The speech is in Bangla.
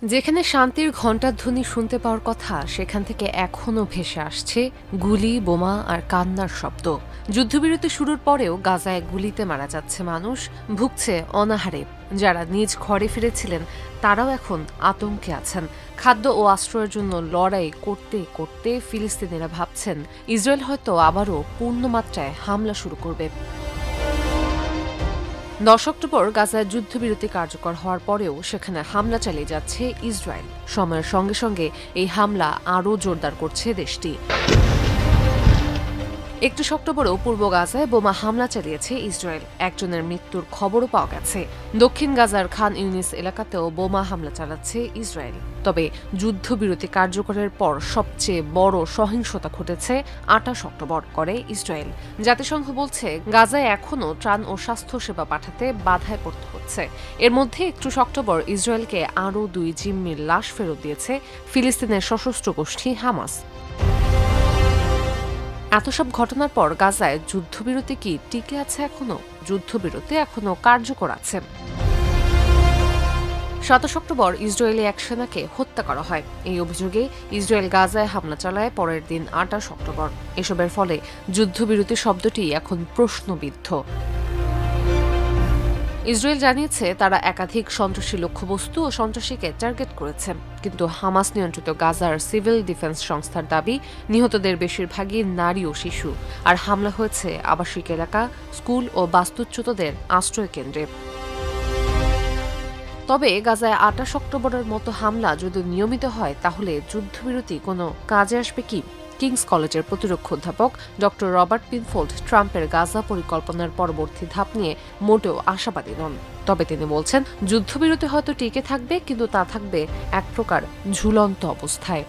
যেখানে শান্তির ঘণ্টাধ্বনি শুনতে পাওয়ার কথা সেখান থেকে এখনও ভেসে আসছে গুলি, বোমা আর কান্নার শব্দ। যুদ্ধবিরতি শুরুর পরেও গাজায় গুলিতে মারা যাচ্ছে মানুষ, ভুগছে অনাহারে। যারা নিজ ঘরে ফিরেছিলেন তারাও এখন আতঙ্কে আছেন। খাদ্য ও আশ্রয়ের জন্য লড়াই করতে করতে ফিলিস্তিনিরা ভাবছেন ইসরায়েল হয়তো আবারও পূর্ণমাত্রায় হামলা শুরু করবে। 10 অক্টোবর গাজায় যুদ্ধবিরতি কার্যকর হওয়ার পরেও সেখানে হামলা চালিয়ে যাচ্ছে ইসরায়েল। সময়ের সঙ্গে সঙ্গে এই হামলা আরও জোরদার করছে দেশটি। 31 অক্টোবরও পূর্ব গাজায় বোমা হামলা চালিয়েছে ইসরায়েল। একজনের মৃত্যুর খবরও পাওয়া গেছে। দক্ষিণ গাজার খান ইউনিস এলাকাতেও বোমা হামলা চালাচ্ছে ইসরায়েল। তবে যুদ্ধবিরতি কার্যকরের পর সবচেয়ে বড় সহিংসতা ঘটেছে 28 অক্টোবর করে ইসরায়েল। জাতিসংঘ বলছে গাজায় এখনও ত্রাণ ও স্বাস্থ্যসেবা পাঠাতে বাধায় পড়তে হচ্ছে। এর মধ্যে 31 অক্টোবর ইসরায়েলকে আরও 2 জিম্মির লাশ ফেরত দিয়েছে ফিলিস্তিনের সশস্ত্র গোষ্ঠী হামাস। এত সব ঘটনার পর গাজায় যুদ্ধবিরতি কি টিকে আছে এখনো? যুদ্ধবিরতি এখনো কার্যকর আছে। 27 অক্টোবর ইসরায়েলি এক সেনাকে হত্যা করা হয়। এই অভিযোগে ইসরায়েল গাজায় হামলা চালায় পরের দিন 28 অক্টোবর। এসবের ফলে যুদ্ধবিরতি শব্দটি এখন প্রশ্নবিদ্ধ। ইসরায়েল জানিয়েছে তারা একাধিক সন্ত্রাসী লক্ষ্যবস্তু ও সন্ত্রাসীকে টার্গেট করেছে। কিন্তু হামাস নিয়ন্ত্রিত গাজার সিভিল ডিফেন্স সংস্থার দাবি, নিহতদের বেশিরভাগই নারী ও শিশু। আর হামলা হয়েছে আবাসিক এলাকা, স্কুল ও বাস্তুচ্যুতদের আশ্রয় কেন্দ্রে। তবে গাজায় 28 অক্টোবরের মতো হামলা যদি নিয়মিত হয় তাহলে যুদ্ধবিরতি কোনো কাজে আসবে কি? কিংস কলেজের প্রতিরক্ষা অধ্যাপক ড রবার্ট পিনফোল্ড ট্রাম্পের গাজা পরিকল্পনার পরবর্তী ধাপ নিয়ে মোটেও আশাবাদী নন। তবে তিনি বলছেন যুদ্ধবিরতি হয়তো টিকে থাকবে, কিন্তু তা থাকবে এক প্রকার ঝুলন্ত অবস্থায়।